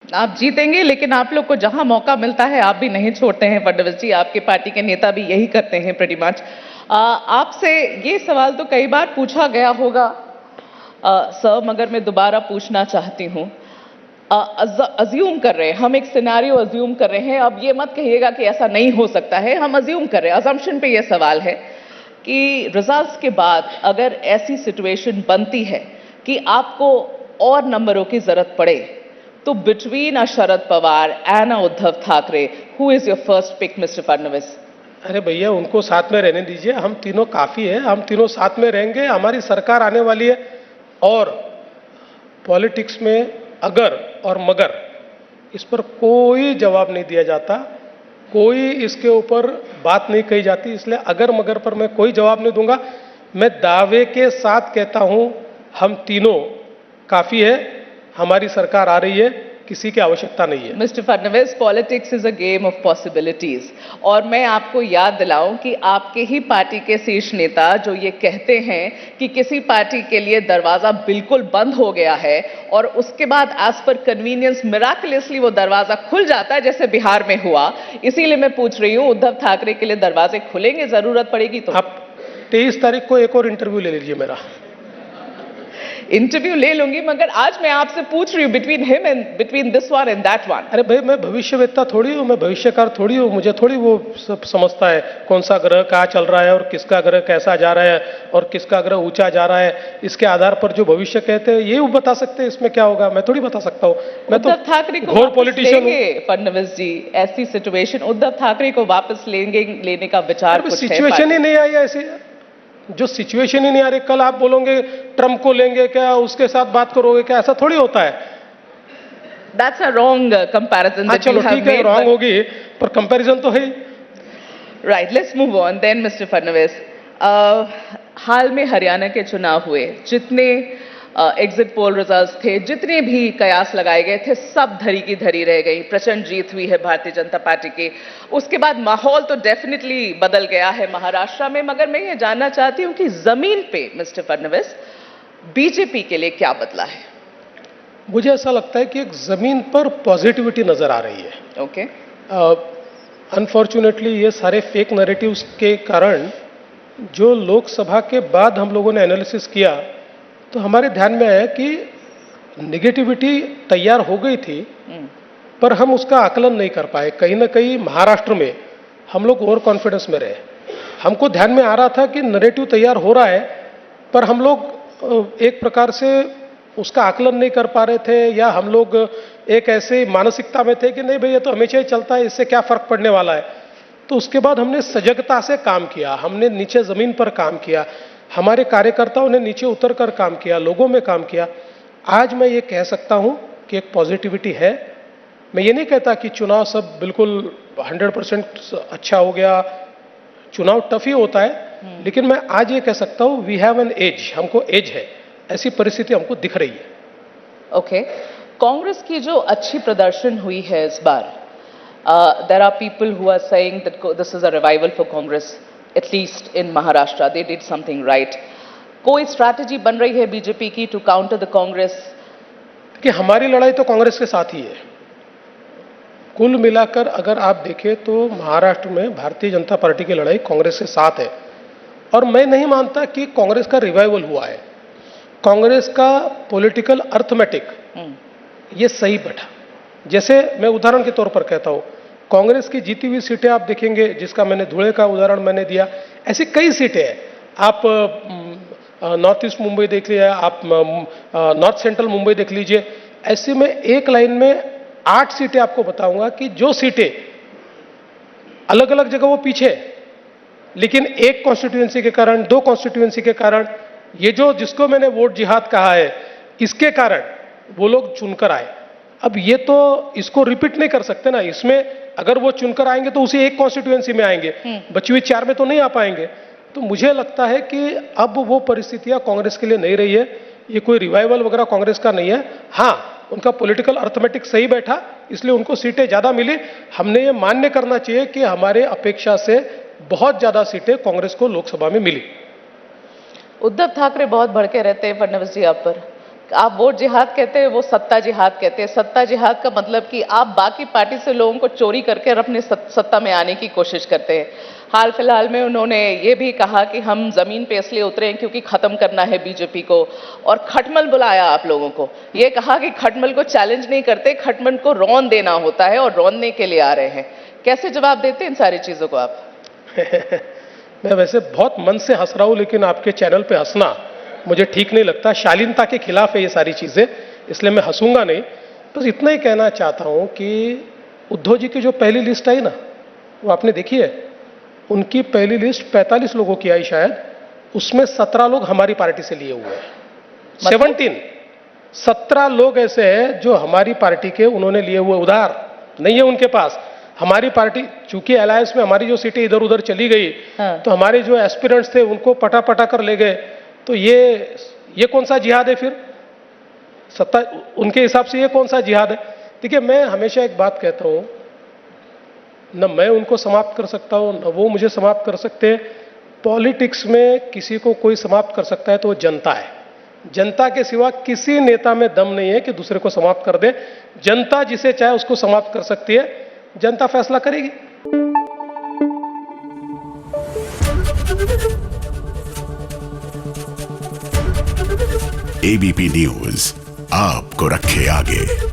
आप जीतेंगे, लेकिन आप लोग को जहां मौका मिलता है आप भी नहीं छोड़ते हैं फडणवीस जी। आपके पार्टी के नेता भी यही करते हैं प्रीटी मच। आपसे ये सवाल तो कई बार पूछा गया होगा सर, मगर मैं दोबारा पूछना चाहती हूं। अज्यूम कर रहे हैं हम, एक सिनेरियो अज्यूम कर रहे हैं। अब ये मत कहिएगा कि ऐसा नहीं हो सकता है, हम अज्यूम कर रहे हैं, अजम्पशन पे ये सवाल है कि रिजल्ट्स के बाद अगर ऐसी सिचुएशन बनती है कि आपको और नंबरों की जरूरत पड़े, तो between a Sharad Pawar and Uddhav Thackeray, who is your first pick mister Fadnavis? अरे भैया, उनको साथ में रहने दीजिए, हम तीनों काफी है, हम तीनों साथ में रहेंगे, हमारी सरकार आने वाली है। और पॉलिटिक्स में अगर और मगर इस पर कोई जवाब नहीं दिया जाता, कोई इसके ऊपर बात नहीं कही जाती, इसलिए अगर मगर पर मैं कोई जवाब नहीं दूंगा। मैं दावे के साथ कहता हूं, हम तीनों काफी है, हमारी सरकार आ रही है, किसी की आवश्यकता नहीं है। Mister Fadnavis, politics is a game of possibilities. और मैं आपको याद दिलाऊं कि आपके ही पार्टी के शीर्ष नेता जो ये कहते हैं कि किसी पार्टी के लिए दरवाजा बिल्कुल बंद हो गया है और उसके बाद एज पर कन्वीनियंस मिराकुलसली वो दरवाजा खुल जाता है, जैसे बिहार में हुआ। इसीलिए मैं पूछ रही हूं, उद्धव ठाकरे के लिए दरवाजे खुलेंगे जरूरत पड़ेगी तो? आप 23 तारीख को एक और इंटरव्यू ले लीजिए मेरा। इंटरव्यू ले लूंगी, मगर आज मैं आपसे पूछ रही हूँ between him and between this one and that one. अरे भाई, मैं भविष्यवेत्ता थोड़ी हूँ, मैं भविष्यकार थोड़ी हूँ, मुझे थोड़ी वो सब समझता है कौन सा ग्रह कहाँ चल रहा है और किसका ग्रह कैसा जा रहा है और किसका ग्रह ऊंचा जा रहा है। इसके आधार पर जो भविष्य कहते हैं ये वो बता सकते हैं, इसमें क्या होगा, मैं थोड़ी बता सकता हूँ। मैं तो उद्धव ठाकरे को घोर पॉलिटिशियन हूँ। फडणवीस जी, ऐसी सिचुएशन उद्धव ठाकरे को वापस लेने का विचार कुछ है? सिचुएशन ही नहीं आई ऐसी, जो सिचुएशन ही नहीं आ रही। कल आप बोलोगे ट्रम्प को लेंगे क्या, उसके साथ बात करोगे क्या, ऐसा थोड़ी होता है। That's a wrong comparison that चलो you have ठीक है, made. रॉन्ग होगी, पर कंपैरिजन तो है। Right, let's move on then, Mr. Fadnavis. हाल में हरियाणा के चुनाव हुए, जितने एग्जिट पोल रिजल्ट्स थे, जितने भी कयास लगाए गए थे, सब धरी की धरी रह गई। प्रचंड जीत हुई है भारतीय जनता पार्टी की। उसके बाद माहौल तो डेफिनेटली बदल गया है महाराष्ट्र में, मगर मैं ये जानना चाहती हूं कि जमीन पे मिस्टर फडणवीस बीजेपी के लिए क्या बदला है? मुझे ऐसा लगता है कि एक जमीन पर पॉजिटिविटी नजर आ रही है। ओके। अनफॉर्चुनेटली ये सारे फेक नैरेटिव्स के कारण जो लोकसभा के बाद हम लोगों ने एनालिसिस किया, तो हमारे ध्यान में आया कि निगेटिविटी तैयार हो गई थी, पर हम उसका आकलन नहीं कर पाए। कहीं ना कहीं महाराष्ट्र में हम लोग ओवर कॉन्फिडेंस में रहे। हमको ध्यान में आ रहा था कि नैरेटिव तैयार हो रहा है, पर हम लोग एक प्रकार से उसका आकलन नहीं कर पा रहे थे, या हम लोग एक ऐसे मानसिकता में थे कि नहीं भाई ये तो हमेशा ही चलता है, इससे क्या फर्क पड़ने वाला है। तो उसके बाद हमने सजगता से काम किया, हमने नीचे जमीन पर काम किया, हमारे कार्यकर्ताओं ने नीचे उतर कर काम किया, लोगों में काम किया। आज मैं ये कह सकता हूं कि एक पॉजिटिविटी है। मैं ये नहीं कहता कि चुनाव सब बिल्कुल 100% अच्छा हो गया, चुनाव टफ ही होता है, लेकिन मैं आज ये कह सकता हूं वी हैव एन एज, हमको एज है, ऐसी परिस्थिति हमको दिख रही है। ओके। कांग्रेस की जो अच्छी प्रदर्शन हुई है इस बार, there are people who are saying that this is a revival for Congress, at least in Maharashtra, they did something right. कोई स्ट्रैटेजी बन रही है बीजेपी की टू काउंटर द कांग्रेस? कि हमारी लड़ाई तो कांग्रेस के साथ ही है। कुल मिलाकर अगर आप देखें तो महाराष्ट्र में भारतीय जनता पार्टी की लड़ाई कांग्रेस के साथ है, और मैं नहीं मानता कि कांग्रेस का रिवाइवल हुआ है। कांग्रेस का पॉलिटिकल अर्थमेटिक ये सही बैठा। जैसे मैं उदाहरण के तौर पर कहता हूं, कांग्रेस की जीती हुई सीटें आप देखेंगे, जिसका मैंने धुले का उदाहरण मैंने दिया, ऐसी कई सीटें हैं। आप नॉर्थ ईस्ट मुंबई देख लीजिए, आप नॉर्थ सेंट्रल मुंबई देख लीजिए। ऐसे में एक लाइन में 8 सीटें आपको बताऊंगा कि जो सीटें अलग अलग जगह वो पीछे, लेकिन एक कॉन्स्टिट्यूएंसी के कारण, 2 कॉन्स्टिट्यूएंसी के कारण, ये जो जिसको मैंने वोट जिहाद कहा है, इसके कारण वो लोग चुनकर आए। अब ये तो इसको रिपीट नहीं कर सकते ना, इसमें अगर वो चुनकर आएंगे तो उसी एक कॉन्स्टिट्यूएंसी में आएंगे, बची हुई 4 में तो नहीं आ पाएंगे। तो मुझे लगता है कि अब वो परिस्थितियां कांग्रेस के लिए नहीं रही है। ये कोई रिवाइवल वगैरह कांग्रेस का नहीं है। हाँ, उनका पॉलिटिकल अर्थमेटिक सही बैठा, इसलिए उनको सीटें ज्यादा मिली। हमने ये मान्य करना चाहिए कि हमारे अपेक्षा से बहुत ज्यादा सीटें कांग्रेस को लोकसभा में मिली। उद्धव ठाकरे बहुत भड़के रहते हैं फडणवीस जी आप पर, आप वोट जिहाद कहते हैं, वो सत्ता जिहाद कहते हैं। सत्ता जिहाद का मतलब कि आप बाकी पार्टी से लोगों को चोरी करके अपने सत्ता में आने की कोशिश करते हैं। हाल फिलहाल में उन्होंने ये भी कहा कि हम जमीन पे इसलिए उतरे हैं क्योंकि खत्म करना है बीजेपी को, और खटमल बुलाया आप लोगों को। ये कहा कि खटमल को चैलेंज नहीं करते, खटमल को रौंद देना होता है और रौंदने के लिए आ रहे हैं। कैसे जवाब देते हैं इन सारी चीजों को आप? मैं वैसे बहुत मन से हंस रहा हूं, लेकिन आपके चैनल पे हंसना मुझे ठीक नहीं लगता। शालीनता के खिलाफ है ये सारी चीजें, इसलिए मैं हंसूंगा नहीं। बस इतना ही कहना चाहता हूं कि उद्धव जी की जो पहली लिस्ट आई ना, वो आपने देखी है? उनकी पहली लिस्ट 45 लोगों की आई शायद, उसमें 17 लोग हमारी पार्टी से लिए हुए हैं। 17 लोग ऐसे हैं जो हमारी पार्टी के उन्होंने लिए हुए, उधार नहीं है उनके पास। हमारी पार्टी, चूंकि अलायंस में हमारी जो सीटें इधर उधर चली गई, तो हमारे जो एस्पिरेंट्स थे उनको पटा पटा कर ले गए। तो ये कौन सा जिहाद है फिर? सत्ता उनके हिसाब से ये कौन सा जिहाद है? देखिए, मैं हमेशा एक बात कहता हूं, न मैं उनको समाप्त कर सकता हूं, न वो मुझे समाप्त कर सकते। पॉलिटिक्स में किसी को कोई समाप्त कर सकता है तो वो जनता है। जनता के सिवा किसी नेता में दम नहीं है कि दूसरे को समाप्त कर दे। जनता जिसे चाहे उसको समाप्त कर सकती है, जनता फैसला करेगी। एबीपी न्यूज आपको रखे आगे।